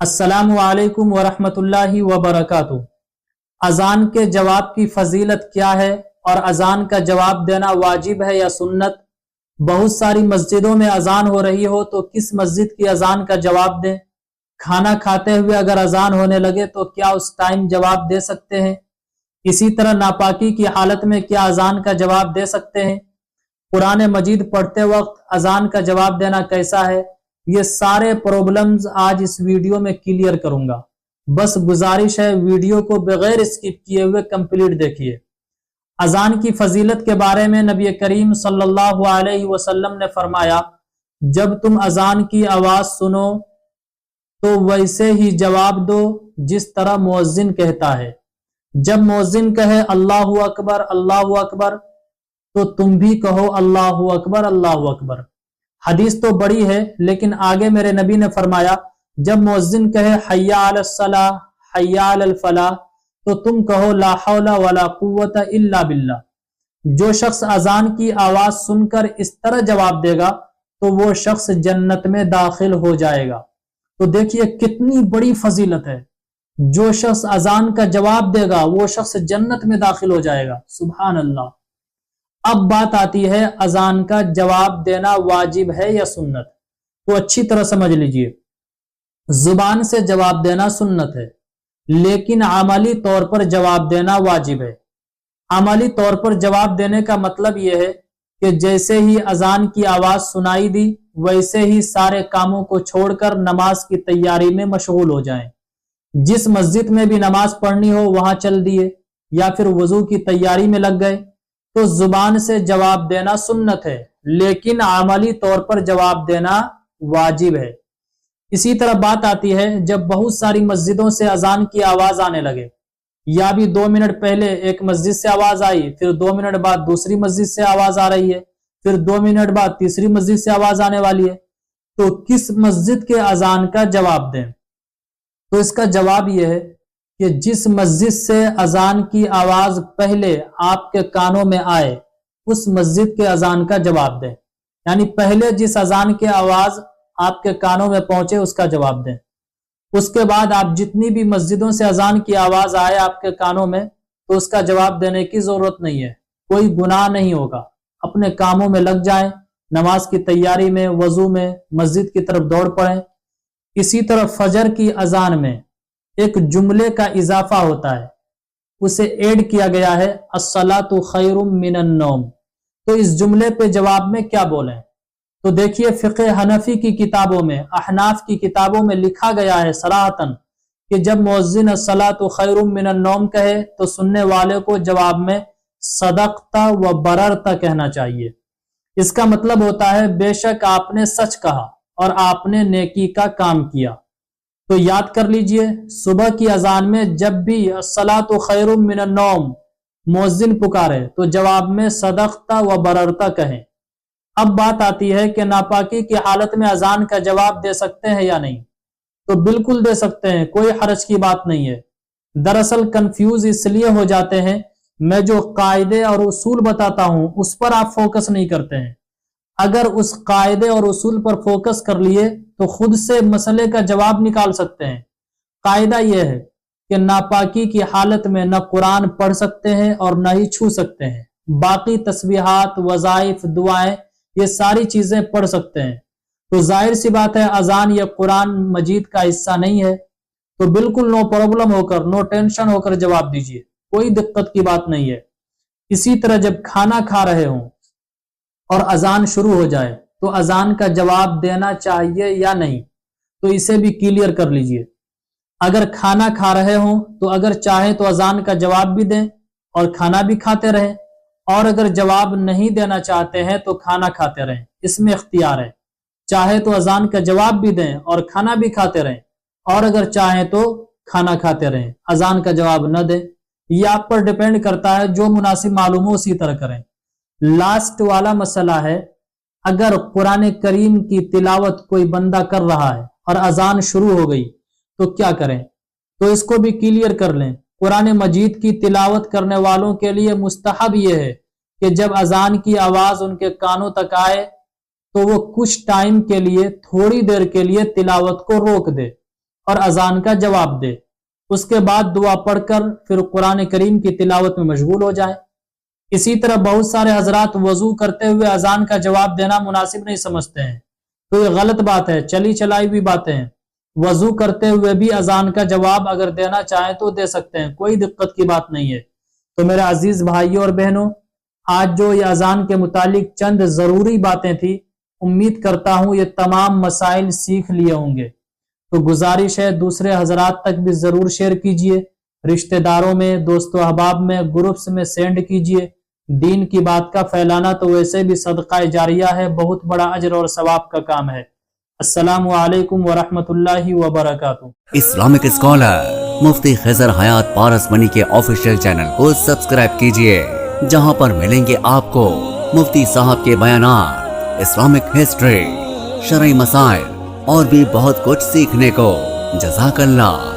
अस्सलाम वालेकुम वरहमत उल्लाहि वबरकातुहू। अजान के जवाब की फजीलत क्या है और अजान का जवाब देना वाजिब है या सुन्नत। बहुत सारी मस्जिदों में अजान हो रही हो तो किस मस्जिद की अजान का जवाब दें। खाना खाते हुए अगर अजान होने लगे तो क्या उस टाइम जवाब दे सकते हैं। इसी तरह नापाकी की हालत में क्या अजान का जवाब दे सकते हैं। कुरान मजीद पढ़ते वक्त अजान का जवाब देना कैसा है। ये सारे प्रॉब्लम्स आज इस वीडियो में क्लियर करूंगा। बस गुजारिश है वीडियो को बगैर स्किप किए हुए कंप्लीट देखिए। अजान की फजीलत के बारे में नबी करीम सल्लल्लाहु अलैहि वसल्लम ने फरमाया, जब तुम अजान की आवाज सुनो तो वैसे ही जवाब दो जिस तरह मुअज्जिन कहता है। जब मुअज्जिन कहे अल्लाहु अकबर तो तुम भी कहो अल्लाहु अकबर अल्लाहु अकबर। हदीस तो बड़ी है लेकिन आगे मेरे नबी ने फरमाया, जब मुअज्जिन कहे हय्या अलस सलाह हय्या अलल फलाह तो तुम कहो ला हौला वला कुव्वता इल्ला बिल्लाह। जो शख्स अजान की आवाज सुनकर इस तरह जवाब देगा तो वो शख्स जन्नत में दाखिल हो जाएगा। तो देखिए कितनी बड़ी फजीलत है। जो शख्स अजान का जवाब देगा वो शख्स जन्नत में दाखिल हो जाएगा। सुभान अल्लाह। अब बात आती है अजान का जवाब देना वाजिब है या सुन्नत। तो अच्छी तरह समझ लीजिए, जुबान से जवाब देना सुन्नत है लेकिन अमली तौर पर जवाब देना वाजिब है। अमली तौर पर जवाब देने का मतलब यह है कि जैसे ही अजान की आवाज सुनाई दी वैसे ही सारे कामों को छोड़कर नमाज की तैयारी में मशगूल हो जाएं। जिस मस्जिद में भी नमाज पढ़नी हो वहां चल दिए या फिर वजू की तैयारी में लग गए। तो जुबान से जवाब देना सुन्नत है लेकिन अमली तौर पर जवाब देना वाजिब है। इसी तरह बात आती है जब बहुत सारी मस्जिदों से अजान की आवाज आने लगे, या भी 2 मिनट पहले एक मस्जिद से आवाज आई, फिर 2 मिनट बाद दूसरी मस्जिद से आवाज आ रही है, फिर 2 मिनट बाद तीसरी मस्जिद से आवाज आने वाली है। तो किस मस्जिद के अजान का जवाब दें। तो इसका जवाब यह है कि जिस मस्जिद से अजान की आवाज पहले आपके कानों में आए उस मस्जिद के अजान का जवाब दें। यानी पहले जिस अजान की आवाज आपके कानों में पहुंचे उसका जवाब दें। उसके बाद आप जितनी भी मस्जिदों से अजान की आवाज आए आपके कानों में तो उसका जवाब देने की जरूरत नहीं है। कोई गुनाह नहीं होगा। अपने कामों में लग जाएं, नमाज की तैयारी में, वजू में, मस्जिद की तरफ दौड़ पड़ें। इसी तरह फजर की अजान में एक जुमले का इजाफा होता है, उसे ऐड किया गया है अस्सलातु खैरुम मिनन नौम। तो इस जुमले पे जवाब में क्या बोलें। तो देखिए फिक़े हनफी की किताबों में, अहनाफ की किताबों में लिखा गया है सराहतन कि जब मुअज्जिन अस्सलातु खैरुम मिनन नौम कहे तो सुनने वाले को जवाब में सदक़ता व बररता कहना चाहिए। इसका मतलब होता है बेशक आपने सच कहा और आपने नेकी का काम किया। तो याद कर लीजिए, सुबह की अजान में जब भी अस्सलातु खैरुम मिनन नौम मुअज्जिन पुकारे तो जवाब में सदक़ता व बररता कहें। अब बात आती है कि नापाकी की हालत में अजान का जवाब दे सकते हैं या नहीं। तो बिल्कुल दे सकते हैं, कोई हर्ज की बात नहीं है। दरअसल कंफ्यूज इसलिए हो जाते हैं, मैं जो कायदे और उसूल बताता हूं उस पर आप फोकस नहीं करते हैं। अगर उस कायदे और उसूल पर फोकस कर लिए तो खुद से मसले का जवाब निकाल सकते हैं। कायदा यह है कि नापाकी की हालत में न कुरान पढ़ सकते हैं और न ही छू सकते हैं। बाकी तस्बीहात, वज़ाइफ, दुआएं ये सारी चीजें पढ़ सकते हैं। तो जाहिर सी बात है अजान या कुरान मजीद का हिस्सा नहीं है। तो बिल्कुल नो प्रॉब्लम होकर, नो टेंशन होकर जवाब दीजिए, कोई दिक्कत की बात नहीं है। इसी तरह जब खाना खा रहे हों और अजान शुरू हो जाए तो अजान का जवाब देना चाहिए या नहीं, तो इसे भी क्लियर कर लीजिए। अगर खाना खा रहे हों तो अगर चाहे तो अजान का जवाब भी दें और खाना भी खाते रहें, और अगर जवाब नहीं देना चाहते हैं तो खाना खाते रहें, इसमें इख्तियार है। चाहे तो अजान का जवाब भी दें और खाना भी खाते रहें, और अगर चाहे तो खाना खाते रहें, अजान का जवाब न दें। यह आप पर डिपेंड करता है, जो मुनासिब मालूम हो उसी तरह करें। लास्ट वाला मसला है, अगर कुरान करीम की तिलावत कोई बंदा कर रहा है और अजान शुरू हो गई तो क्या करें। तो इसको भी क्लियर कर लें। कुरान मजीद की तिलावत करने वालों के लिए मुस्तहब यह है कि जब अजान की आवाज उनके कानों तक आए तो वो कुछ टाइम के लिए, थोड़ी देर के लिए तिलावत को रोक दे اور اذان کا جواب دے، اس کے بعد دعا پڑھ کر پھر قرآن کریم کی تلاوت میں مشغول ہو جائے۔ اسی طرح بہت سارے حضرات وضو کرتے ہوئے اذان کا جواب دینا مناسب نہیں سمجھتے ہیں، تو یہ غلط بات ہے، چلی چلائی بھی باتیں ہیں۔ وضو کرتے ہوئے بھی اذان کا جواب اگر دینا چاہیں تو دے سکتے ہیں، کوئی دقت کی بات نہیں ہے۔ تو میرے عزیز بھائیوں اور بہنوں، آج جو یہ اذان کے متعلق چند ضروری باتیں تھی، امید کرتا ہوں یہ تمام مسائل سیکھ لیے ہوں گے۔ تو گزارش ہے دوسرے حضرات تک بھی ضرور شیئر کیجئے، رشتہ داروں میں، دوست و احباب میں، گروپس میں سینڈ کیجئے۔ دین کی بات کا پھیلانا تو ویسے بھی صدقہ جاریہ ہے، بہت بڑا اجر اور ثواب کا کام ہے۔ السلام علیکم ورحمۃ اللہ وبرکاتہ۔ اسلامک اسکالر مفتی خضر حیات پارس منی کے آفیشیل چینل کو سبسکرائب کیجئے، جہاں پر ملیں گے آپ کو مفتی صاحب کے بیانات، اسلامک ہسٹری، شرعی مسائل اور بھی بہت کچھ سیکھنے کو۔ جزاک اللہ۔